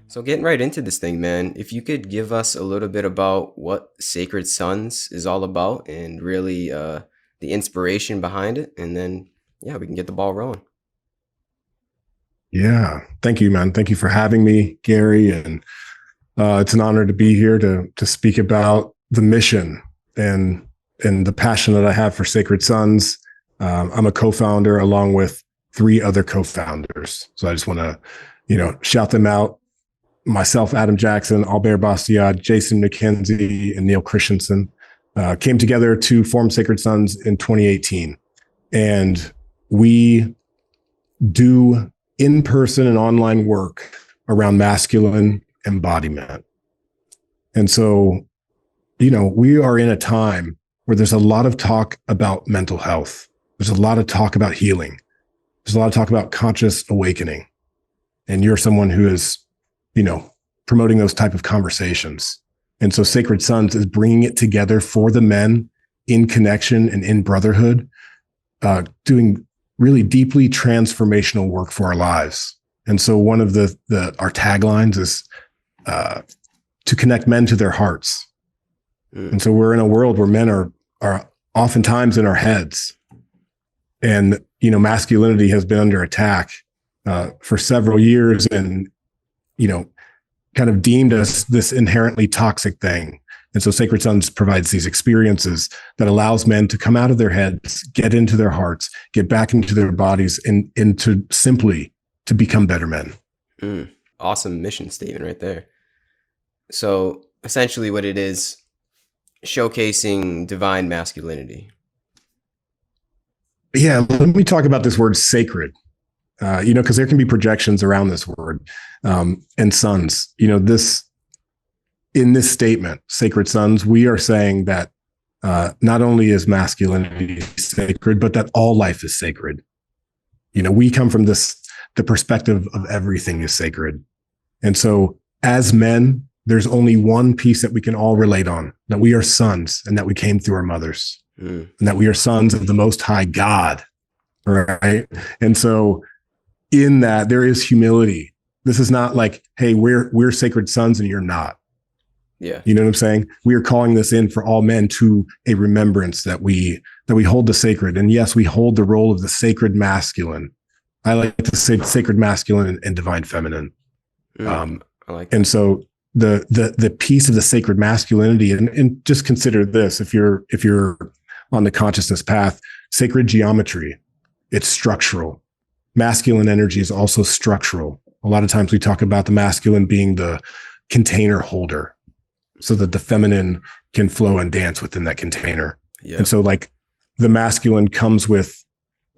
So getting right into this thing, man, if you could give us a little bit about what Sacred Sons is all about and really the inspiration behind it, and then yeah, we can get the ball rolling. Yeah. Thank you, man. Thank you for having me, Gary. And it's an honor to be here to speak about the mission and the passion that I have for Sacred Sons. I'm a co-founder along with three other co-founders. So I just want to, shout them out. Myself, Adam Jackson, Albert Bastiat, Jason McKenzie, and Neil Christensen came together to form Sacred Sons in 2018. And we do in-person and online work around masculine embodiment. And so, we are in a time where there's a lot of talk about mental health. There's a lot of talk about healing. There's a lot of talk about conscious awakening. And you're someone who is, promoting those type of conversations. And so Sacred Sons is bringing it together for the men in connection and in brotherhood, doing really deeply transformational work for our lives. And so one of our taglines is to connect men to their hearts. And so we're in a world where men are oftentimes in our heads. And, masculinity has been under attack for several years and, kind of deemed us this inherently toxic thing. And so Sacred Sons provides these experiences that allows men to come out of their heads, get into their hearts, get back into their bodies, and to simply to become better men. Awesome mission statement right there. So essentially what it is, showcasing divine masculinity. Yeah, let me talk about this word sacred, because there can be projections around this word and sons. In this statement, Sacred Sons, we are saying that not only is masculinity sacred, but that all life is sacred. We come from the perspective of everything is sacred. And so as men, there's only one piece that we can all relate on, that we are sons and that we came through our mothers and that we are sons of the Most High God. Right. And so in that there is humility. This is not like, hey, we're Sacred Sons and you're not. Yeah. You know what I'm saying? We are calling this in for all men to a remembrance that we hold the sacred. And yes, we hold the role of the sacred masculine. I like to say sacred masculine and divine feminine. I like that. And so the piece of the sacred masculinity, and just consider this, if you're on the consciousness path, sacred geometry, it's structural. Masculine energy is also structural. A lot of times we talk about the masculine being the container holder so that the feminine can flow and dance within that container. Yeah. And so like the masculine comes with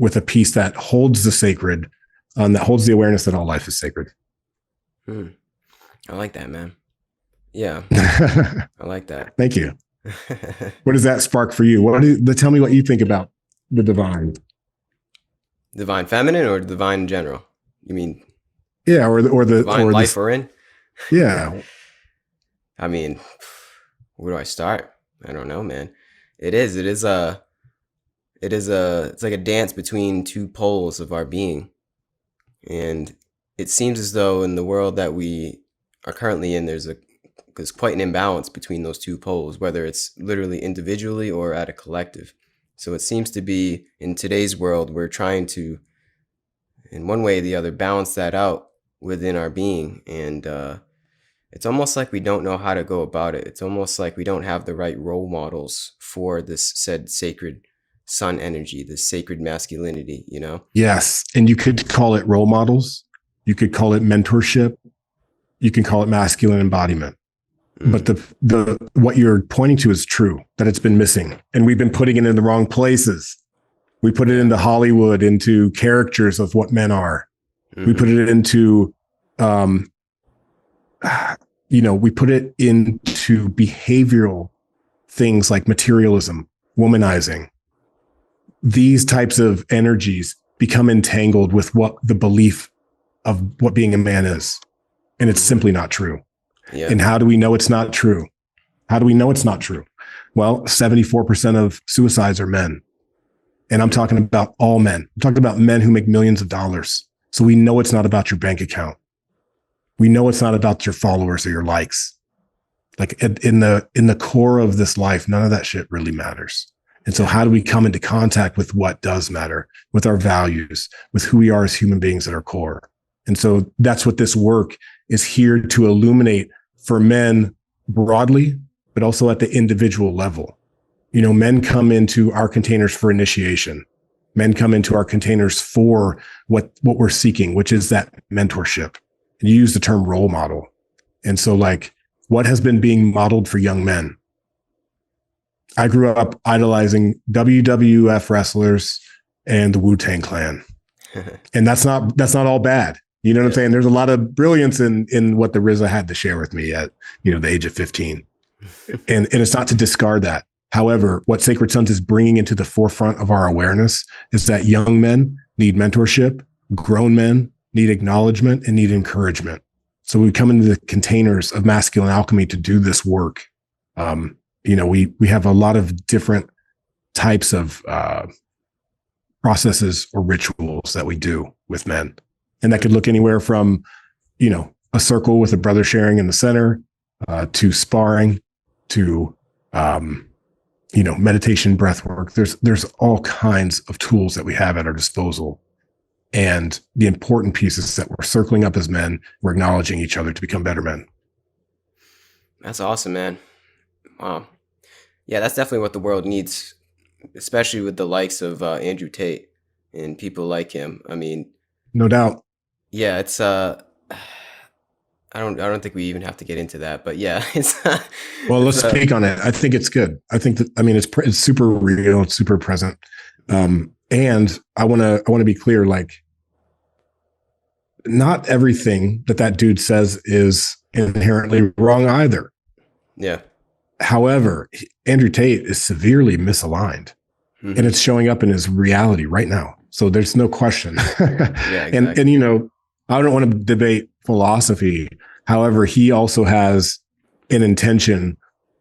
a piece that holds the sacred, that holds the awareness that all life is sacred. I like that, man. Yeah. I like that. Thank you. What does that spark for you? Tell me what you think about the divine. Divine feminine or divine in general? You mean? Yeah, or the divine life we're in. Yeah. I mean, where do I start? I don't know, man. It's like a dance between two poles of our being. And it seems as though in the world that we are currently in, there's quite an imbalance between those two poles, whether it's literally individually or at a collective. So it seems to be in today's world, we're trying to, in one way or the other, balance that out within our being. And it's almost like we don't know how to go about it. It's almost like we don't have the right role models for this said sacred sun energy, this sacred masculinity, Yes. And you could call it role models. You could call it mentorship. You can call it masculine embodiment. But the what you're pointing to is true, that it's been missing. And we've been putting it in the wrong places. We put it into Hollywood, into caricatures of what men are. We put it into, we put it into behavioral things like materialism, womanizing. These types of energies become entangled with what the belief of what being a man is. And it's simply not true. Yeah. And how do we know it's not true? How do we know it's not true? Well, 74% of suicides are men. And I'm talking about all men. I'm talking about men who make millions of dollars. So we know it's not about your bank account. We know it's not about your followers or your likes. Like in the core of this life, none of that shit really matters. And so how do we come into contact with what does matter, with our values, with who we are as human beings at our core? And so that's what this work is here to illuminate for men broadly, but also at the individual level. You know, men come into our containers for initiation. Men come into our containers for what we're seeking, which is that mentorship. And you use the term role model. And so like, what has been being modeled for young men? I grew up idolizing WWF wrestlers and the Wu-Tang Clan. And that's not all bad. You know what I'm saying? There's a lot of brilliance in what the RZA had to share with me at, you know, the age of 15. And it's not to discard that. However, what Sacred Sons is bringing into the forefront of our awareness is that young men need mentorship, grown men need acknowledgement and need encouragement. So we come into the containers of masculine alchemy to do this work. You know, we have a lot of different types of processes or rituals that we do with men. And that could look anywhere from, you know, a circle with a brother sharing in the center, to sparring, to, you know, meditation, breath work. There's all kinds of tools that we have at our disposal. And the important piece is that we're circling up as men, we're acknowledging each other to become better men. That's awesome, man. Wow. Yeah, that's definitely what the world needs, especially with the likes of Andrew Tate and people like him. I mean, no doubt. Yeah, it's I don't think we even have to get into that, but yeah, it's well, let's speak on it. I think it's good. I think that, I mean, it's super real, it's super present. And I want to be clear, like, not everything that dude says is inherently wrong either. Yeah. However, Andrew Tate is severely misaligned, and it's showing up in his reality right now. So there's no question. Yeah, exactly. And you know, I don't want to debate philosophy. However, he also has an intention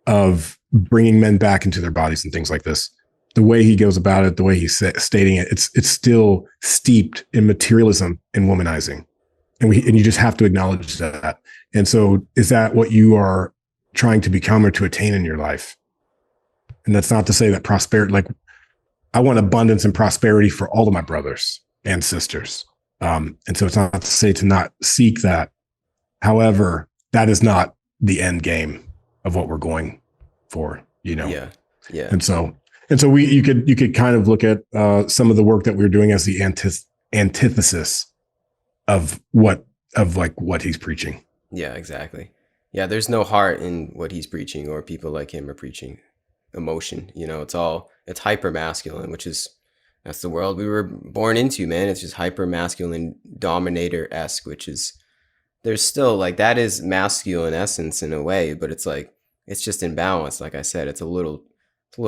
of bringing men back into their bodies and things like this. The way he goes about it, the way he's stating it, it's still steeped in materialism and womanizing. And you just have to acknowledge that. And so is that what you are trying to become or to attain in your life? And that's not to say that prosperity, like, I want abundance and prosperity for all of my brothers and sisters. And so it's not to say to not seek that. However, that is not the end game of what we're going for, you know? Yeah. Yeah. And so you could kind of look at some of the work that we're doing as the antithesis of what he's preaching. Yeah, exactly. Yeah, there's no heart in what he's preaching or people like him are preaching. Emotion, you know, it's hyper masculine, that's the world we were born into, man. It's just hyper masculine, dominator-esque, which is, there's still like, that is masculine essence in a way, but it's like, it's just imbalance. Like I said, it's a little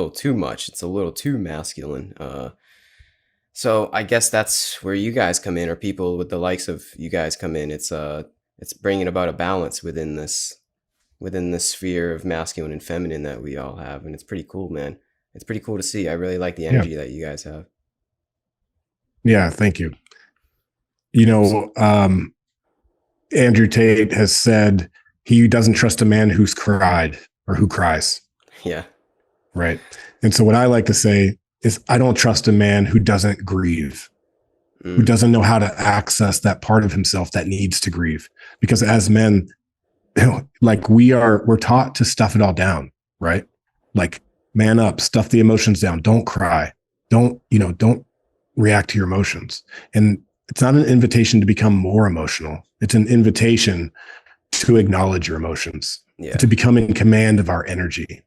too much. It's a little too masculine. So I guess that's where you guys come in, or people with the likes of you guys come in. It's bringing about a balance within this sphere of masculine and feminine that we all have. And it's pretty cool, man. It's pretty cool to see. I really like the energy that you guys have. Yeah. Thank you. You know, Andrew Tate has said he doesn't trust a man who's cried or who cries. Yeah. Right. And so what I like to say is, I don't trust a man who doesn't grieve, who doesn't know how to access that part of himself that needs to grieve. Because as men, you know, like we're taught to stuff it all down, right? Like, man up, stuff the emotions down. Don't cry. Don't react to your emotions. And it's not an invitation to become more emotional. It's an invitation to acknowledge your emotions, to become in command of our energy.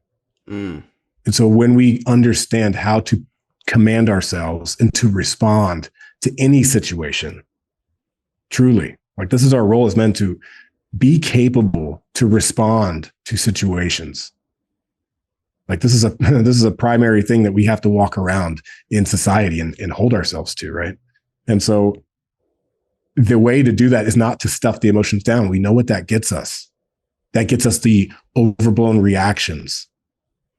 And so when we understand how to command ourselves and to respond to any situation, truly, like, this is our role as men, to be capable to respond to situations. Like, this is a primary thing that we have to walk around in society and hold ourselves to, right? And so the way to do that is not to stuff the emotions down. We know what that gets us. That gets us the overblown reactions.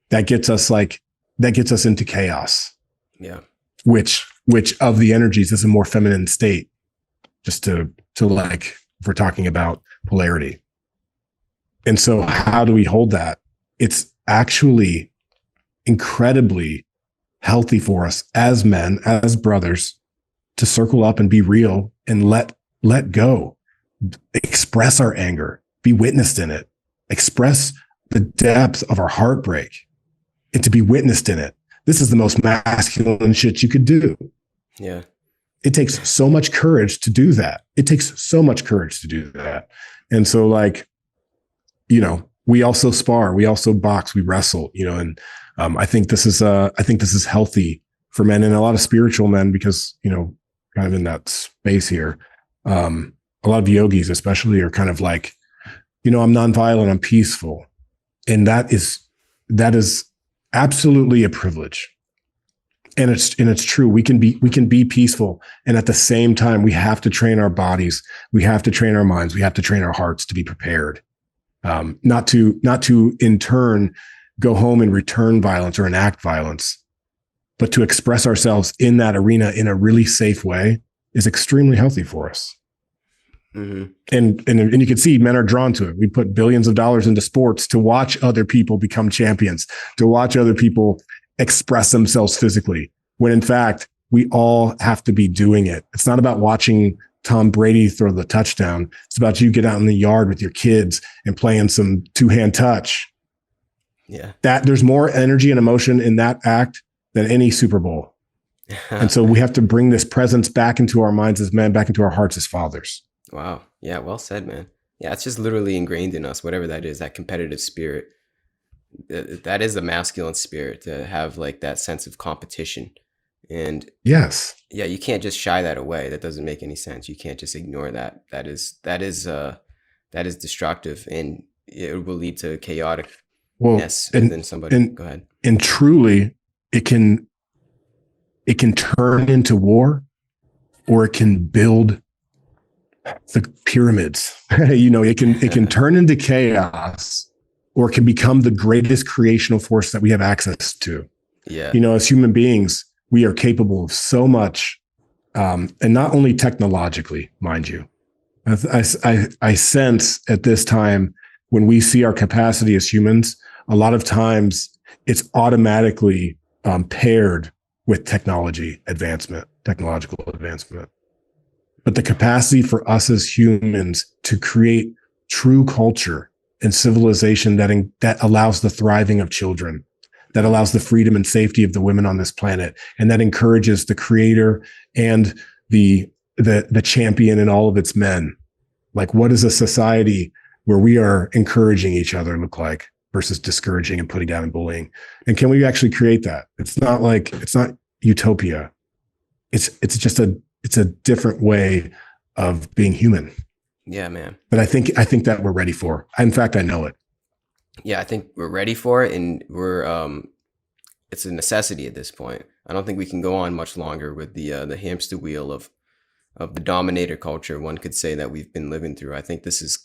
That gets us into chaos. Yeah. Which of the energies is a more feminine state. Just to like, if we're talking about polarity. And so how do we hold that? It's actually incredibly healthy for us as men, as brothers, to circle up and be real and let go, express our anger, be witnessed in it, express the depth of our heartbreak, and to be witnessed in it. This is the most masculine shit you could do. Yeah. It takes so much courage to do that. It takes so much courage to do that. And so, like, you know, we also spar, we also box, we wrestle, you know, and I think this is healthy for men and a lot of spiritual men because, you know, kind of in that space here. A lot of yogis especially are kind of like, you know, I'm nonviolent, I'm peaceful. And that is absolutely a privilege. And it's true. We can be peaceful. And at the same time, we have to train our bodies. We have to train our minds. We have to train our hearts to be prepared. Not to in turn go home and return violence or enact violence, but to express ourselves in that arena in a really safe way is extremely healthy for us. Mm-hmm. And you can see men are drawn to it. We put billions of dollars into sports to watch other people become champions, to watch other people express themselves physically, when in fact, we all have to be doing it. It's not about watching Tom Brady throw the touchdown. It's about you get out in the yard with your kids and playing some two-hand touch. Yeah. That there's more energy and emotion in that act than any Super Bowl. And so we have to bring this presence back into our minds as men, back into our hearts as fathers. Wow. Yeah. Well said, man. Yeah. It's just literally ingrained in us, whatever that is, that competitive spirit. That is a masculine spirit, to have like that sense of competition. And yes, yeah, you can't just shy that away. That doesn't make any sense. You can't just ignore that. That is destructive, and it will lead to chaoticness within somebody. Go ahead. And truly, it can turn into war, or it can build the pyramids. You know, it can turn into chaos, or it can become the greatest creational force that we have access to. Yeah. You know, as human beings, we are capable of so much, and not only technologically, mind you. I sense at this time, when we see our capacity as humans, a lot of times it's automatically paired with technological advancement. But the capacity for us as humans to create true culture and civilization that allows the thriving of children, that allows the freedom and safety of the women on this planet, and that encourages the creator and the champion and all of its men. Like, what does a society where we are encouraging each other look like versus discouraging and putting down and bullying? And can we actually create that? It's not utopia. It's a different way of being human. Yeah, man. But I think that we're ready for. In fact, I know it. Yeah, I think we're ready for it, and it's a necessity at this point. I don't think we can go on much longer with the hamster wheel of the dominator culture, one could say, that we've been living through. I think this is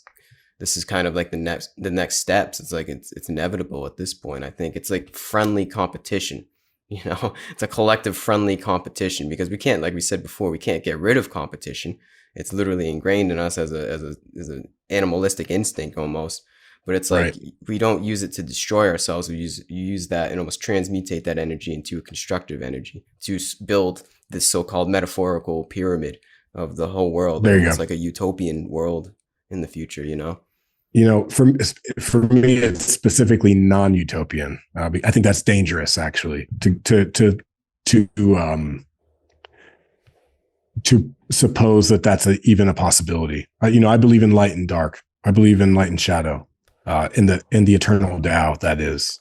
kind of like the next steps. It's like it's inevitable at this point. I think it's like friendly competition. You know, it's a collective friendly competition, because we can't, like we said before, we can't get rid of competition. It's literally ingrained in us as an animalistic instinct almost. But it's like, right, we don't use it to destroy ourselves. We use that and almost transmutate that energy into a constructive energy to build this so-called metaphorical pyramid of the whole world. There you almost go. Like a utopian world in the future, you know? You know, for me, it's specifically non-utopian. I think that's dangerous, actually, to suppose that that's even a possibility. I believe in light and dark. I believe in light and shadow, in the eternal Tao. That is,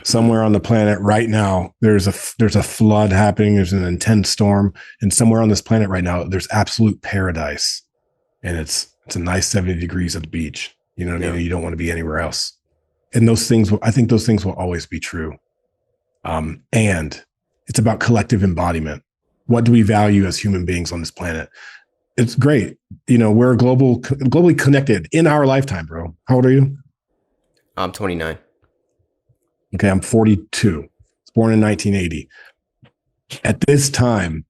somewhere on the planet right now, there's a flood happening. There's an intense storm, and somewhere on this planet right now, there's absolute paradise, and it's a nice 70 degrees at the beach. You know what I mean? You don't want to be anywhere else. And I think those things will always be true. And it's about collective embodiment. What do we value as human beings on this planet? It's great. You know, we're globally connected in our lifetime, bro. How old are you? I'm 29. Okay, I'm 42. Born in 1980. At this time,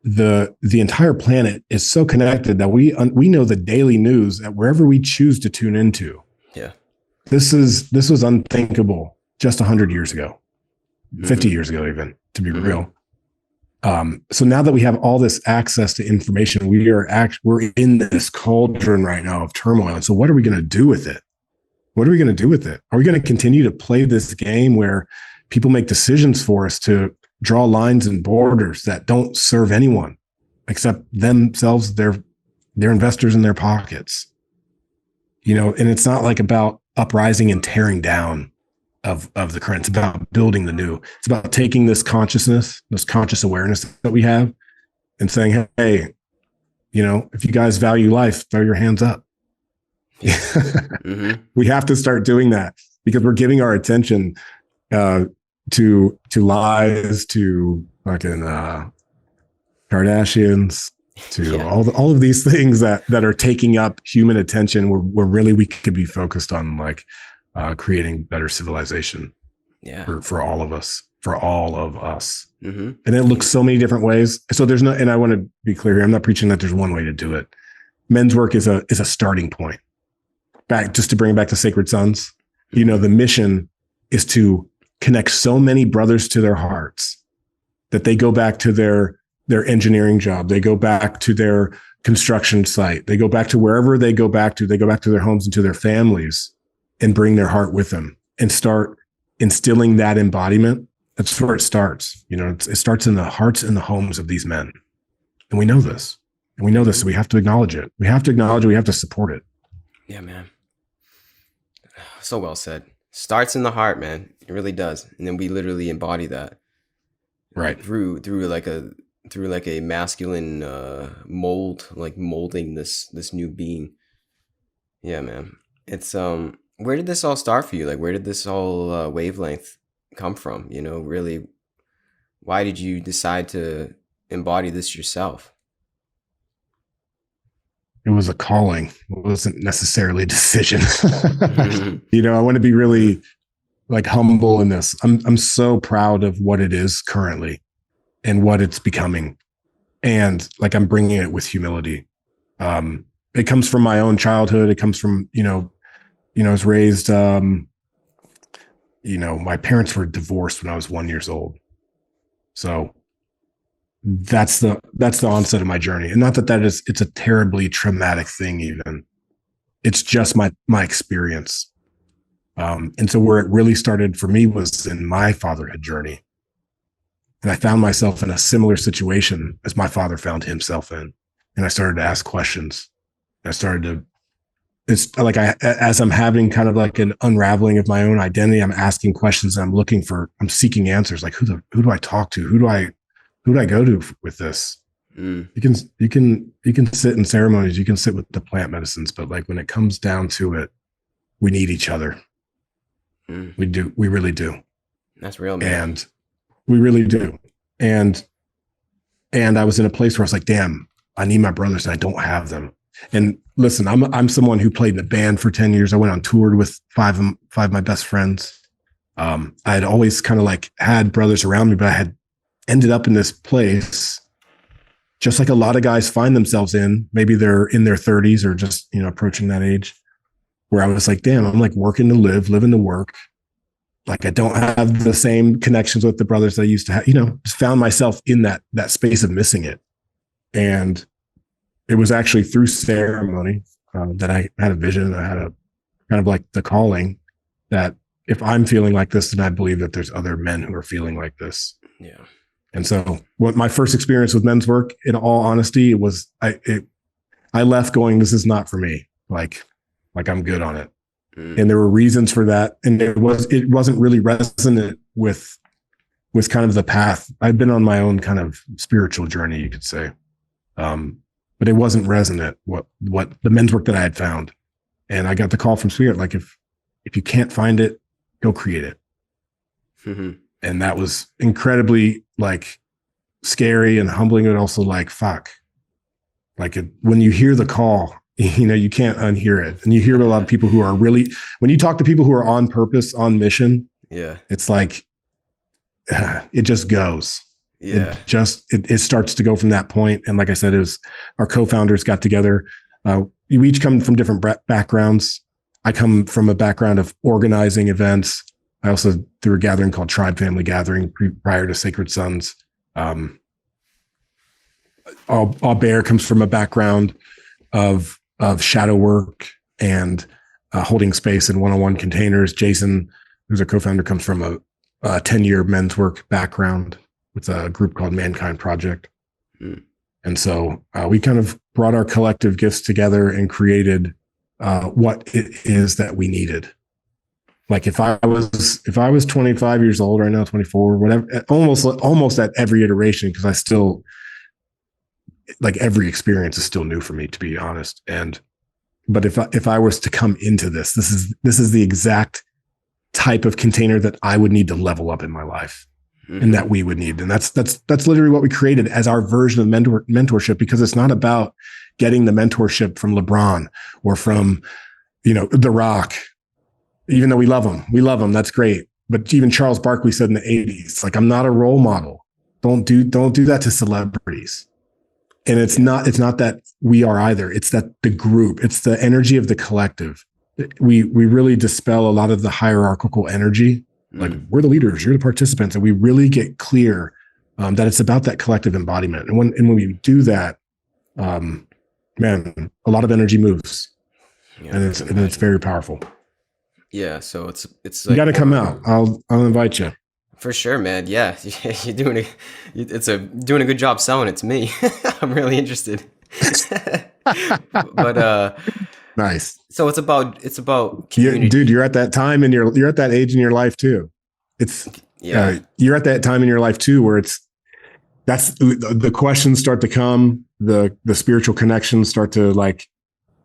the entire planet is so connected that we know the daily news at wherever we choose to tune into. Yeah. This was unthinkable just 100 years ago, 50 years ago, even, to be real. So now that we have all this access to information, we're in this cauldron right now of turmoil. So what are we going to do with it? What are we going to do with it? Are we going to continue to play this game where people make decisions for us to draw lines and borders that don't serve anyone except themselves, their investors in their pockets? You know, and it's not like about uprising and tearing down of the current. It's about building the new. It's about taking this consciousness, this conscious awareness that we have, and saying, hey, you know, if you guys value life, throw your hands up. We have to start doing that because we're giving our attention to lies, to fucking Kardashians, to all of these things that are taking up human attention. Where really we could be focused on like creating better civilization. For all of us, and it looks so many different ways. So there's no, and I want to be clear here, I'm not preaching that there's one way to do it. Men's work is a starting point. Just to bring it back to Sacred Sons, you know, the mission is to connect so many brothers to their hearts that they go back to their engineering job. They go back to their construction site. They go back to wherever they go back to their homes and to their families and bring their heart with them and start instilling that embodiment. That's where it starts. You know, it starts in the hearts and the homes of these men. And we know this. So we have to acknowledge it. We have to support it. Yeah, man. So well said. Starts in the heart, man. It really does. And then we literally embody that. Right. Through like a masculine mold, like molding this new being. Yeah, man. It's where did this all start for you? Like, where did this whole wavelength come from? You know, really, why did you decide to embody this yourself? It was a calling. It wasn't necessarily a decision. You know, I want to be really like humble in this. I'm so proud of what it is currently and what it's becoming. And like, I'm bringing it with humility. It comes from my own childhood. It comes from, I was raised, my parents were divorced when I was 1 year old. So that's the onset of my journey. And not that it's a terribly traumatic thing even. It's just my experience. And so where it really started for me was in my fatherhood journey. And I found myself in a similar situation as my father found himself in. And I started to ask questions. It's like as I'm having kind of like an unraveling of my own identity, I'm asking questions and I'm seeking answers. Like, who do I talk to? Who do I go to with this? You can sit in ceremonies, you can sit with the plant medicines, but like when it comes down to it, we need each other. We really do. That's real, man. And we really do. And I was in a place where I was like, damn, I need my brothers and I don't have them. And listen, I'm someone who played in a band for 10 years. I went on tour with five of my best friends. I had always kind of like had brothers around me, but I had ended up in this place, just like a lot of guys find themselves in. Maybe they're in their 30s or just, approaching that age, where I was like, damn, I'm like working to live, living to work. Like I don't have the same connections with the brothers that I used to have, just found myself in that space of missing it. And it was actually through ceremony that I had a vision. I had a kind of like the calling that if I'm feeling like this, then I believe that there's other men who are feeling like this. Yeah. And so what my first experience with men's work, in all honesty, it was, I left going, this is not for me. Like I'm good on it. And there were reasons for that. And it wasn't really resonant with kind of the path. I've been on my own kind of spiritual journey, you could say. But it wasn't resonant what the men's work that I had found. And I got the call from Spirit, like if you can't find it, go create it. And that was incredibly like scary and humbling, but also like, fuck. Like when you hear the call, you can't unhear it. And you hear a lot of people who are really, when you talk to people who are on purpose, on mission, it's like, it just goes. Yeah. It starts to go from that point. And like I said, it was our co-founders got together. We each come from different backgrounds. I come from a background of organizing events. I also through a gathering called Tribe Family Gathering prior to Sacred Sons. Bear comes from a background of shadow work and holding space in one-on-one containers. Jason, who's a co-founder, comes from a 10-year men's work background with a group called Mankind Project. Mm. And so we kind of brought our collective gifts together and created what it is that we needed. Like if I was 25 years old right now, 24, whatever, almost at every iteration, because I still, like, every experience is still new for me, to be honest. But if I was to come into this is the exact type of container that I would need to level up in my life, mm-hmm. and that we would need. And that's literally what we created as our version of mentorship, because it's not about getting the mentorship from LeBron or from, The Rock, even though we love them. That's great. But even Charles Barkley said in the 80s, like, I'm not a role model. Don't do that to celebrities. And it's not that we are either. It's that the group, it's the energy of the collective. We really dispel a lot of the hierarchical energy. Like, we're the leaders, you're the participants. And we really get clear that it's about that collective embodiment. And when we do that, man, a lot of energy moves, and it's very powerful. Yeah. So it's you like, got to come out. I'll invite you. For sure, man. Yeah, you're doing doing a good job selling it to me. I'm really interested. But nice. So it's about community. Dude, you're at that time and you're at that age in your life too. You're at that time in your life too, where that's the questions start to come, the spiritual connections start to, like,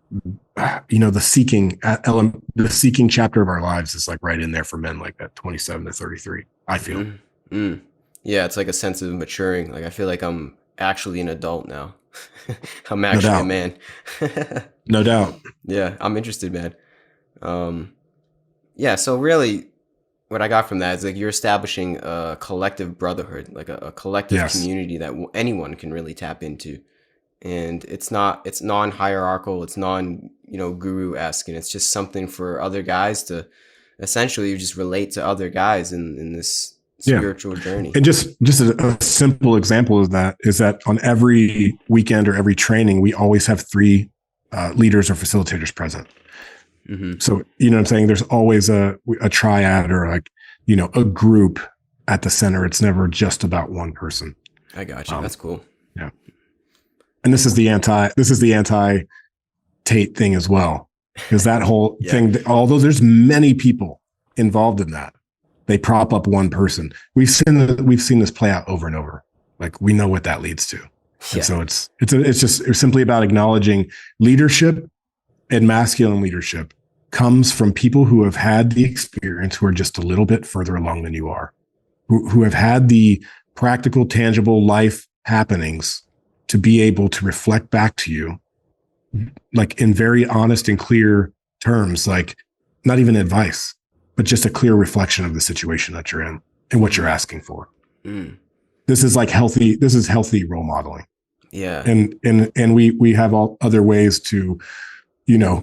the seeking element, the seeking chapter of our lives is like right in there for men, like that 27 to 33. I feel. Mm-hmm. Yeah, it's like a sense of maturing. Like, I feel like I'm actually an adult now. I'm actually a man. No doubt. Yeah, I'm interested, man. Yeah, so really what I got from that is, like, you're establishing a collective brotherhood, like a collective community that anyone can really tap into. And it's non-hierarchical, it's guru-esque, and it's just something for other guys to essentially just relate to other guys in this spiritual journey. And just a simple example of that is that on every weekend or every training, we always have 3 leaders or facilitators present. Mm-hmm. So, what I'm saying? There's always a triad or, like, a group at the center. It's never just about one person. I got you. That's cool. Yeah. And this is the anti Tate thing as well, because that whole thing, although there's many people involved in that, they prop up one person. We've seen this play out over and over. Like, we know what that leads to. And so it's simply about acknowledging leadership, and masculine leadership comes from people who have had the experience, who are just a little bit further along than you are, who have had the practical, tangible life happenings to be able to reflect back to you, like, in very honest and clear terms, like, not even advice, but just a clear reflection of the situation that you're in and what you're asking for. Mm. This is healthy role modeling. Yeah. And we have all other ways to,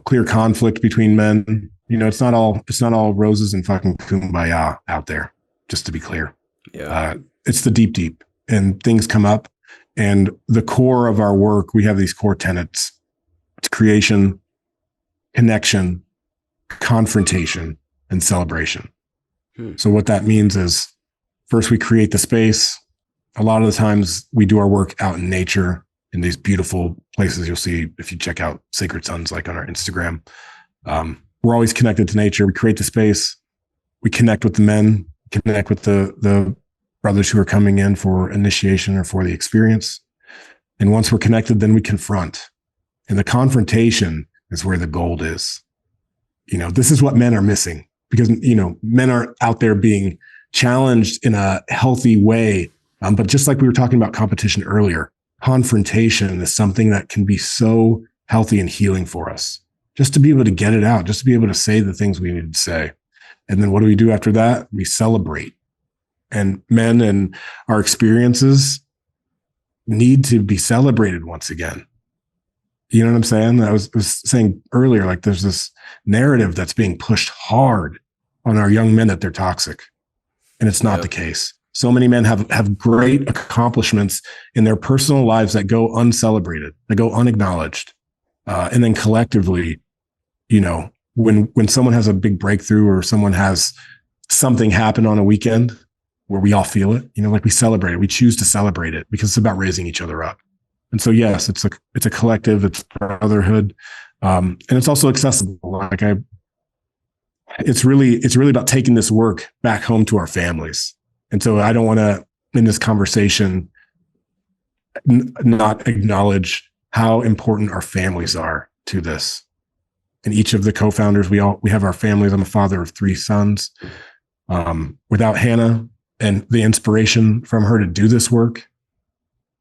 clear conflict between men. It's not all roses and fucking kumbaya out there, just to be clear. Yeah. It's the deep, and things come up. And the core of our work, we have these core tenets. It's creation, connection, confrontation, and celebration. So what that means is, first, we create the space. A lot of the times we do our work out in nature, in these beautiful places you'll see if you check out Sacred Sons, like on our Instagram. We're always connected to nature. We create the space. We connect with the men, connect with the brothers who are coming in for initiation or for the experience. And once we're connected, then we confront. And the confrontation is where the gold is. This is what men are missing, because, men are out there being challenged in a healthy way. But just like we were talking about competition earlier, confrontation is something that can be so healthy and healing for us. Just to be able to get it out, just to be able to say the things we need to say. And then what do we do after that? We celebrate. and men and our experiences need to be celebrated once again. You know what I'm saying? I was saying earlier, like there's this narrative that's being pushed hard on our young men that they're toxic. And it's not the case. So many men have great accomplishments in their personal lives that go uncelebrated, that go unacknowledged. And then collectively, you know, when someone has a big breakthrough or someone has something happen on a weekend where we all feel it, you know, like we celebrate it, we choose to celebrate it because it's about raising each other up. And so, yes, it's a collective, it's brotherhood. And it's also accessible. Like it's really about taking this work back home to our families. And so I don't want to, in this conversation, not acknowledge how important our families are to this. And each of the co-founders, we have our families. I'm a father of 3 sons. Without Hannah and the inspiration from her to do this work,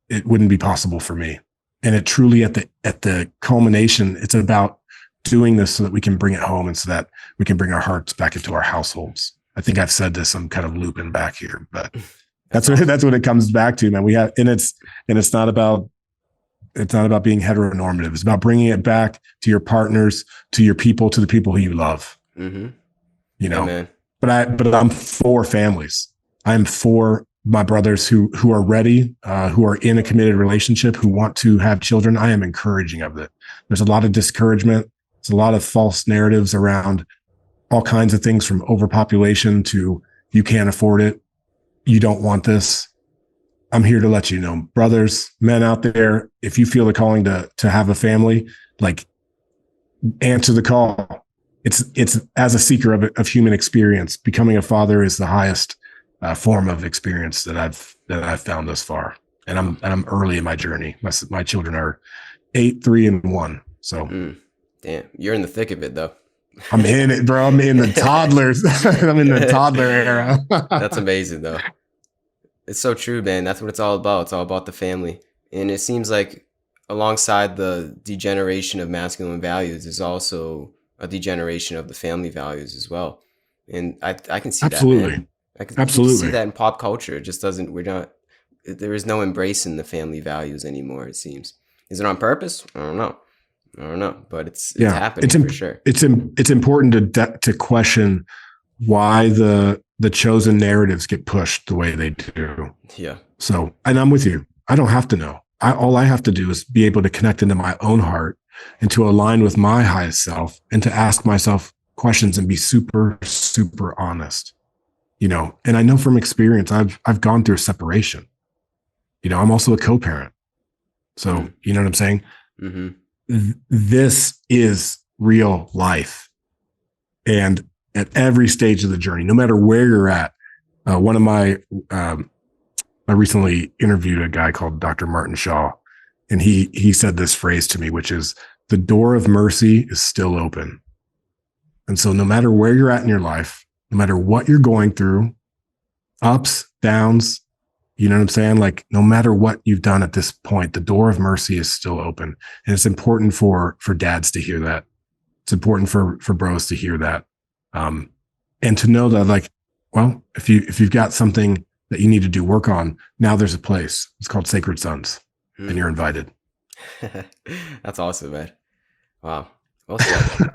it wouldn't be possible for me. And it truly, at the culmination, it's about doing this so that we can bring it home and so that we can bring our hearts back into our households. I think I've said this, I'm kind of looping back here, but that's what it comes back to, man. It's not about being heteronormative. It's about bringing it back to your partners, to your people, to the people who you love. Mm-hmm. You know, Amen. But I'm for families. I'm for my brothers who are ready, who are in a committed relationship, who want to have children. I am encouraging of it. There's a lot of discouragement. There's a lot of false narratives around all kinds of things, from overpopulation to you can't afford it, you don't want this. I'm here to let you know, brothers, men out there, if you feel the calling to have a family, like, answer the call. It's as a seeker of human experience, becoming a father is the highest form of experience that I've found thus far. And I'm early in my journey. My children are 8, 3, and 1. So, damn, you're in the thick of it though. I'm in it, bro. I'm in the toddlers. I'm in the toddler era. That's amazing though. It's so true, man. That's what it's all about. It's all about the family. And it seems like alongside the degeneration of masculine values is also a degeneration of the family values as well. And I can see Absolutely. that, man. I can Absolutely see that in pop culture. It just doesn't, there is no embrace in the family values anymore, it seems. Is it on purpose? I don't know, but it's happening for sure. It's important to question why the chosen narratives get pushed the way they do. Yeah. So, and I'm with you. I don't have to know. All I have to do is be able to connect into my own heart and to align with my highest self and to ask myself questions and be super, super honest. You know, and I know from experience, I've gone through a separation. You know, I'm also a co-parent. So, you know what I'm saying? Mm-hmm. This is real life. And at every stage of the journey, no matter where you're at, one of my, I recently interviewed a guy called Dr. Martin Shaw, and he said this phrase to me, which is, the door of mercy is still open. And so no matter where you're at in your life, no matter what you're going through, ups, downs, you know what I'm saying? Like, no matter what you've done at this point, the door of mercy is still open. And it's important for dads to hear that. It's important for bros to hear that. And to know that, like, well, if you've got something that you need to do work on, now there's a place. It's called Sacred Sons, and you're invited. That's awesome, man. Wow. Well said.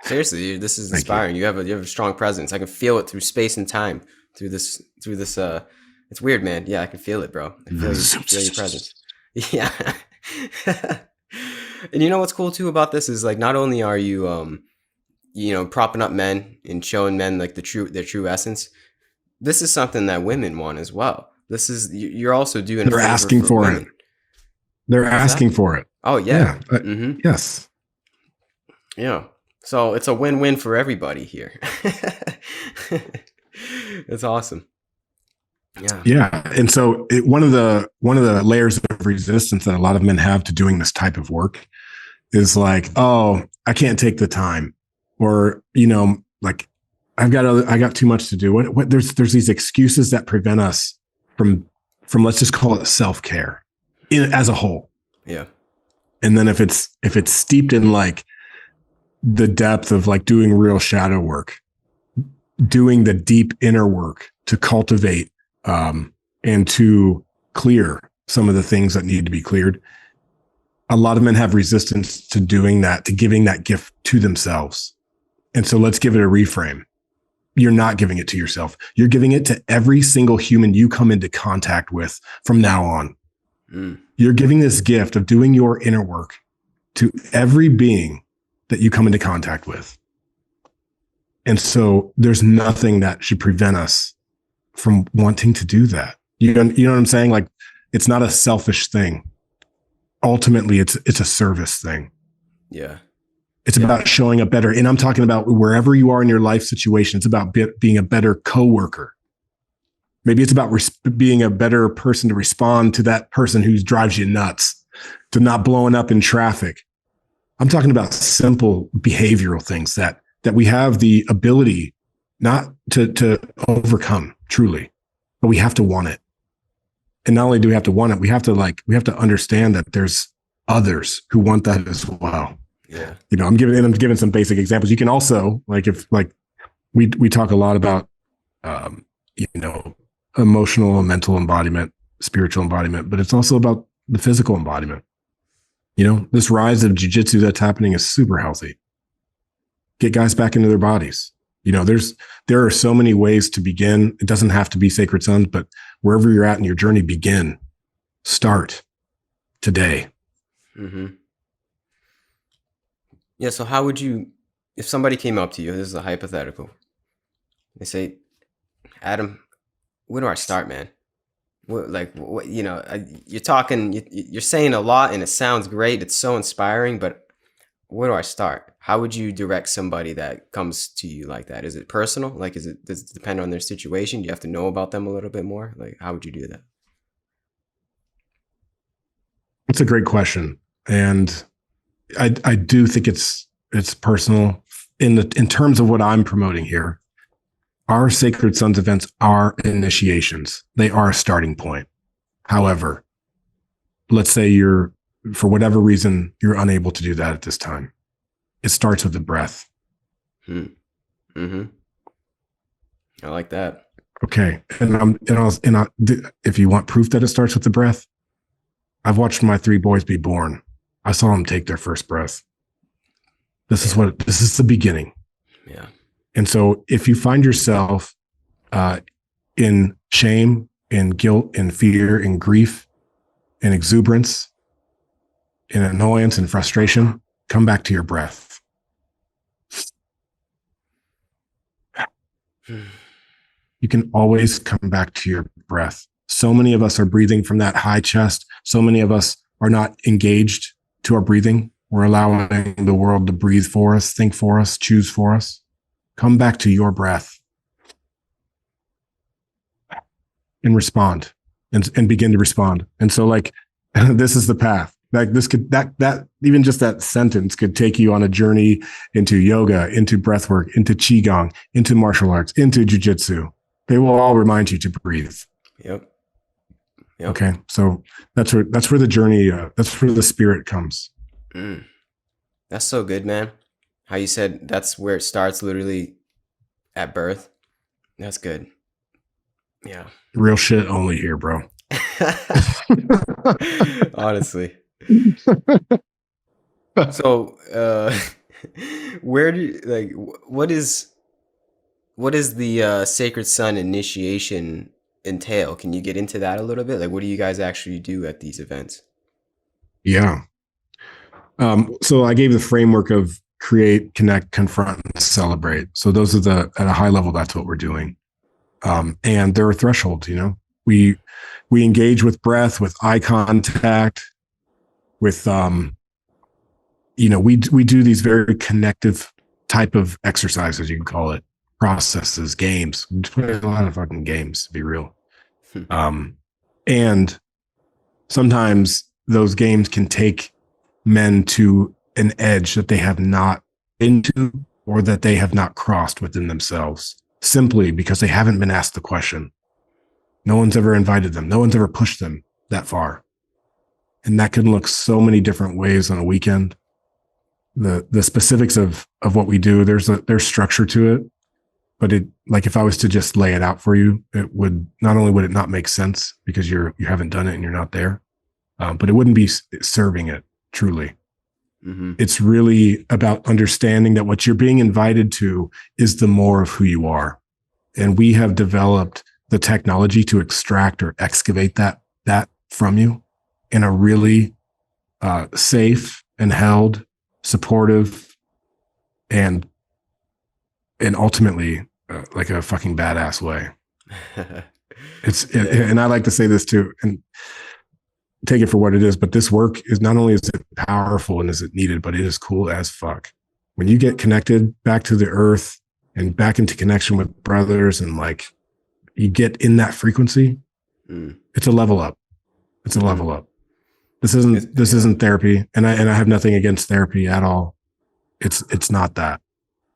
Seriously, this is inspiring. You have a strong presence. I can feel it through space and time, through this. It's weird, man. Yeah, I can feel it, bro. I feel your presence. Yeah. And you know what's cool too about this is, like, not only are you, propping up men and showing men like their true essence. This is something that women want as well. You're also doing. They're asking for it. They're asking for it. Oh yeah. Mm-hmm. Yes. Yeah. So it's a win-win for everybody here. It's awesome. Yeah. Yeah. And so one of the layers of resistance that a lot of men have to doing this type of work is like, oh, I can't take the time, or, like, I got too much to do. What there's these excuses that prevent us from let's just call it self-care as a whole. Yeah. And then if it's steeped in like the depth of like doing real shadow work, doing the deep inner work to cultivate and to clear some of the things that need to be cleared. A lot of men have resistance to doing that, to giving that gift to themselves. And so let's give it a reframe. You're not giving it to yourself. You're giving it to every single human you come into contact with from now on. You're giving this gift of doing your inner work to every being that you come into contact with. And so there's nothing that should prevent us from wanting to do that. You know what I'm saying? Like, it's not a selfish thing. Ultimately, it's a service thing. Yeah. It's about showing up better. And I'm talking about wherever you are in your life situation, it's about being a better coworker. Maybe it's about being a better person to respond to that person who drives you nuts, to not blowing up in traffic. I'm talking about simple behavioral things that we have the ability not to overcome truly, but we have to want it. And not only do we have to want it, we have to understand that there's others who want that as well. Yeah. You know, I'm giving some basic examples. You can also, we talk a lot about, emotional and mental embodiment, spiritual embodiment, but it's also about the physical embodiment. You know, this rise of jiu-jitsu that's happening is super healthy. Get guys back into their bodies. You know, there are so many ways to begin. It doesn't have to be Sacred Sons, but wherever you're at in your journey, begin. Start today. Mm-hmm. Yeah. So how would you, if somebody came up to you, this is a hypothetical, they say, Adam, where do I start, man? What, you're talking, you're saying a lot and it sounds great. It's so inspiring, but where do I start? How would you direct somebody that comes to you like that? Is it personal? Like, does it depend on their situation? Do you have to know about them a little bit more? Like, how would you do that? It's a great question. And I do think it's personal in terms of what I'm promoting here. Our Sacred Sons events are initiations. They are a starting point. However, let's say for whatever reason, you're unable to do that at this time. It starts with the breath. Mm-hmm. I like that. Okay. If you want proof that it starts with the breath, I've watched my 3 boys be born. I saw them take their first breath. This is the beginning. Yeah. And so if you find yourself in shame, in guilt, in fear, in grief, in exuberance, in annoyance and frustration, come back to your breath. You can always come back to your breath. So many of us are breathing from that high chest. So many of us are not engaged to our breathing. We're allowing the world to breathe for us, think for us, choose for us. Come back to your breath and respond and begin to respond. And so this is the path. Like that even just that sentence could take you on a journey into yoga, into breathwork, into qigong, into martial arts, into jiu-jitsu. They will all remind you to breathe. Yep. Okay. So that's where the journey, that's where the spirit comes. That's so good, man. How you said that's where it starts, literally at birth. That's good. Yeah. Real shit only here, bro. Honestly. So, where do you, what is the Sacred Son initiation entail? Can you get into that a little bit? Like, what do you guys actually do at these events? Yeah. So I gave the framework of create, connect, confront, and celebrate. So those are at a high level, that's what we're doing. And there are thresholds, we engage with breath, with eye contact, with, we do these very connective type of exercises, you can call it, processes, games. We play a lot of fucking games, to be real. And sometimes those games can take men to an edge that they have not been to or that they have not crossed within themselves, simply because they haven't been asked the question. No one's ever invited them. No one's ever pushed them that far. And that can look so many different ways on a weekend. The specifics of what we do, there's structure to it. but it, like, if I was to just lay it out for you, it would, not only would it not make sense because you haven't done it and you're not there, but it wouldn't be serving it truly. Mm-hmm. It's really about understanding that what you're being invited to is the more of who you are. And we have developed the technology to extract or excavate that from you in a really safe and held, supportive, and ultimately like a fucking badass way. And I like to say this too, and take it for what it is, but this work is, not only is it powerful and is it needed, but it is cool as fuck. When you get connected back to the earth and back into connection with brothers, and like you get in that frequency, it's a level up. It's a level up. This isn't therapy, and I have nothing against therapy at all. It's not that.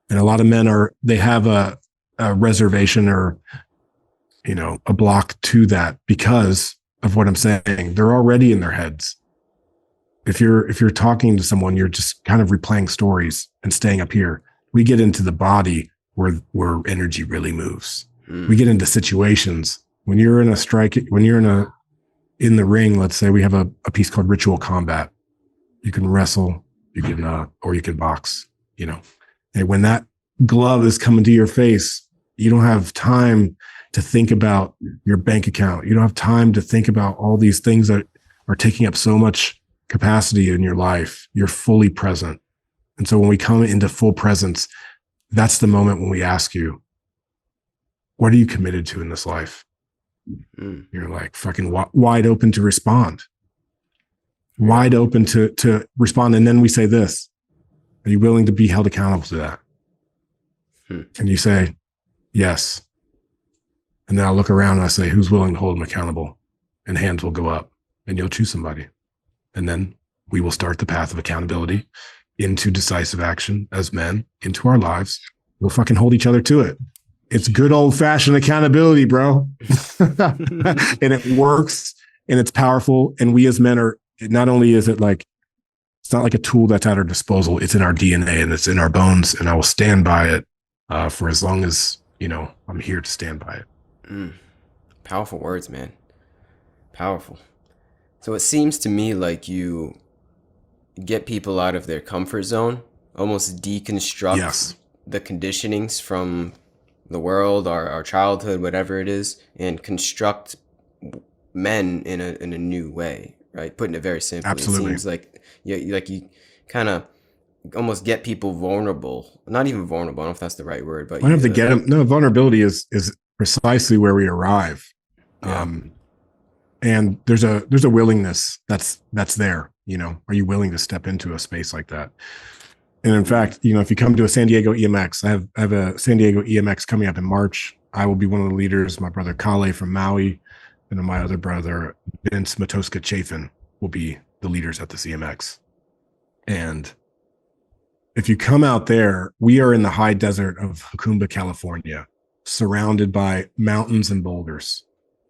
And a lot of men they have a reservation, or, you know, a block to that because of what I'm saying. They're already in their heads. If you're talking to someone, you're just kind of replaying stories and staying up here. We get into the body where energy really moves. We get into situations when you're in a strike, when you're in the ring. Let's say we have a piece called ritual combat. You can wrestle, you can or you can box, you know. And when that glove is coming to your face, you don't have time to think about your bank account. You don't have time to think about all these things that are taking up so much capacity in your life. You're fully present. And so when we come into full presence, that's the moment when we ask you, what are you committed to in this life? You're like fucking wide open to respond. Wide open to respond. And then we say this, are you willing to be held accountable to that? And you say, yes. And then I'll look around and I say, who's willing to hold them accountable? And hands will go up and you'll choose somebody. And then we will start the path of accountability into decisive action as men into our lives. We'll fucking hold each other to it. It's good old fashioned accountability, bro. And it works and it's powerful. And we as men are, not only is it like, it's not like a tool that's at our disposal. It's in our DNA and it's in our bones. And I will stand by it for as long as, you know, I'm here to stand by it. Powerful words, man. Powerful. So it seems to me like you get people out of their comfort zone, almost deconstruct the conditionings from the world, our childhood, whatever it is, and construct men in a new way, right? Putting it very simply. Absolutely. It seems like you kind of almost get people vulnerable. Not even vulnerable, I don't know if that's the right word, but I don't have to get them. No, vulnerability is precisely where we arrive. Yeah. And there's a willingness that's there. You know, are you willing to step into a space like that? And in fact, you know, if you come to a San Diego EMX, I have a San Diego EMX coming up in March. I will be one of the leaders. My brother Kale from Maui, and then my other brother Vince Matoska Chafin will be the leaders at the CMX. And if you come out there, we are in the high desert of Jacumba, California, surrounded by mountains and boulders.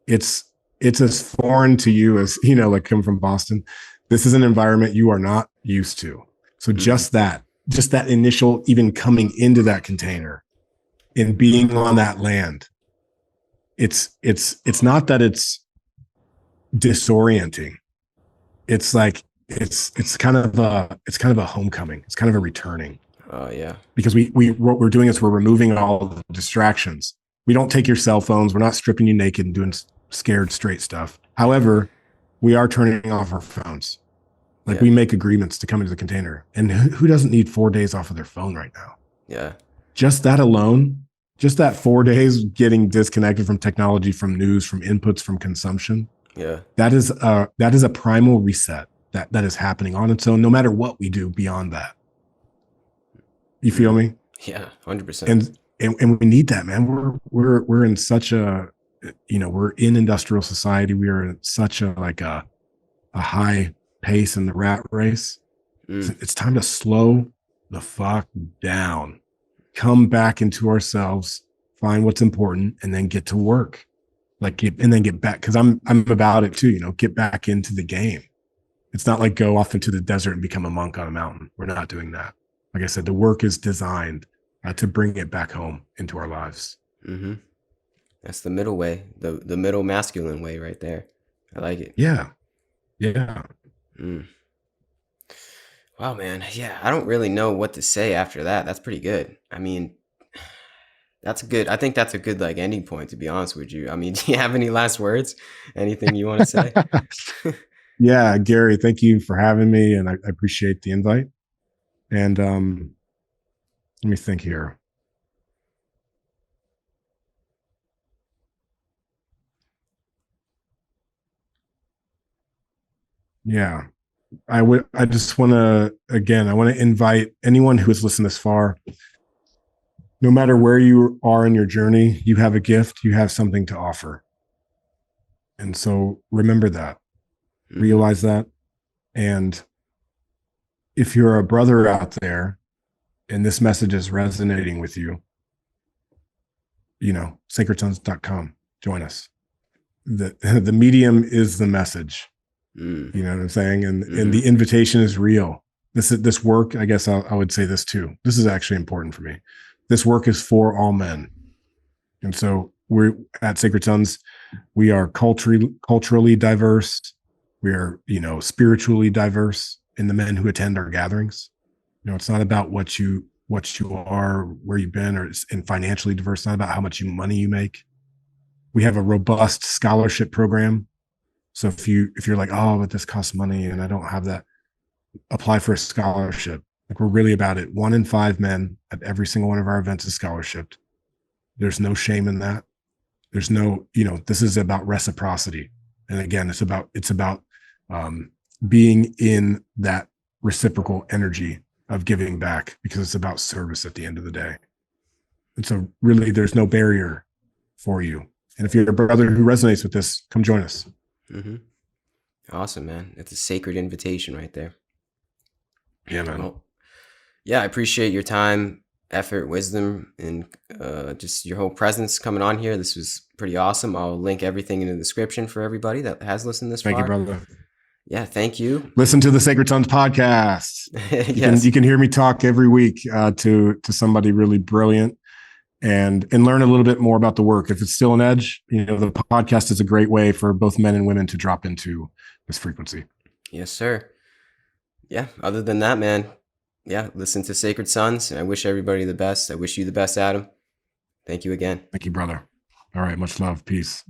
It's as foreign to you as, you know, like come from Boston. This is an environment you are not used to. So just that initial, even coming into that container and being on that land, it's not that it's disorienting. It's like, it's kind of a homecoming. It's kind of a returning. Oh yeah. Because what we're doing is we're removing all the distractions. We don't take your cell phones. We're not stripping you naked and doing scared straight stuff. However, we are turning off our phones. Like we make agreements to come into the container. And who doesn't need 4 days off of their phone right now? Yeah. Just that alone, just that 4 days getting disconnected from technology, from news, from inputs, from consumption. Yeah. That is a primal reset that is happening on its own, no matter what we do beyond that. You feel me? Yeah, 100%. And we need that, man. We're in such a, you know, we're in industrial society. We are in such a high pace in the rat race. It's time to slow the fuck down, come back into ourselves, find what's important, and then get to work. And then get back, because I'm about it too, you know, get back into the game. It's not like go off into the desert and become a monk on a mountain. We're not doing that. Like I said, the work is designed to bring it back home into our lives. Mm-hmm. That's the middle way, the middle masculine way right there. I like it. Yeah. Yeah. Mm. Wow, man. Yeah, I don't really know what to say after that. That's pretty good. I mean, that's good. I think that's a good like ending point, to be honest with you. I mean, do you have any last words? Anything you want to say? Yeah, Gary, thank you for having me, and I appreciate the invite. And let me think here. Yeah, I just want to, again, I want to invite anyone who has listened this far, no matter where you are in your journey, you have a gift, you have something to offer. And so remember that, Mm-hmm. realize that. And if you're a brother out there and this message is resonating with you, sacredsons.com, join us. The medium is the message. Mm. You know what I'm saying? And Mm-hmm. the invitation is real. This work, I guess I would say this too. This is actually important for me. This work is for all men. And so we're at Sacred Sons, we are culturally diverse. We are, spiritually diverse in the men who attend our gatherings. It's not about what you are, where you've been, or and financially diverse. It's not about how much money you make. We have a robust scholarship program. So if you're like, oh, but this costs money and I don't have that, apply for a scholarship. Like, we're really about it. 1 in 5 men at every single one of our events is scholarshiped. There's no shame in that. There's no, this is about reciprocity. And again, it's about being in that reciprocal energy of giving back, because it's about service at the end of the day. And so really there's no barrier for you. And if you're a brother who resonates with this, come join us. Mm-hmm. Awesome, man. It's a sacred invitation right there. Yeah, man. Well, yeah, I appreciate your time, effort, wisdom, and just your whole presence coming on here. This was pretty awesome. I'll link everything in the description for everybody that has listened this Thank you, far. brother. Yeah, thank you. Listen to the Sacred Sons podcast. Yes. You can hear me talk every week to somebody really brilliant, and learn a little bit more about the work. If it's still an edge, the podcast is a great way for both men and women to drop into this frequency. Yes, sir. Yeah, other than that, man, yeah, listen to Sacred Sons. And I wish everybody the best. I wish you the best, Adam. Thank you again. Thank you, brother. All right. Much love. Peace.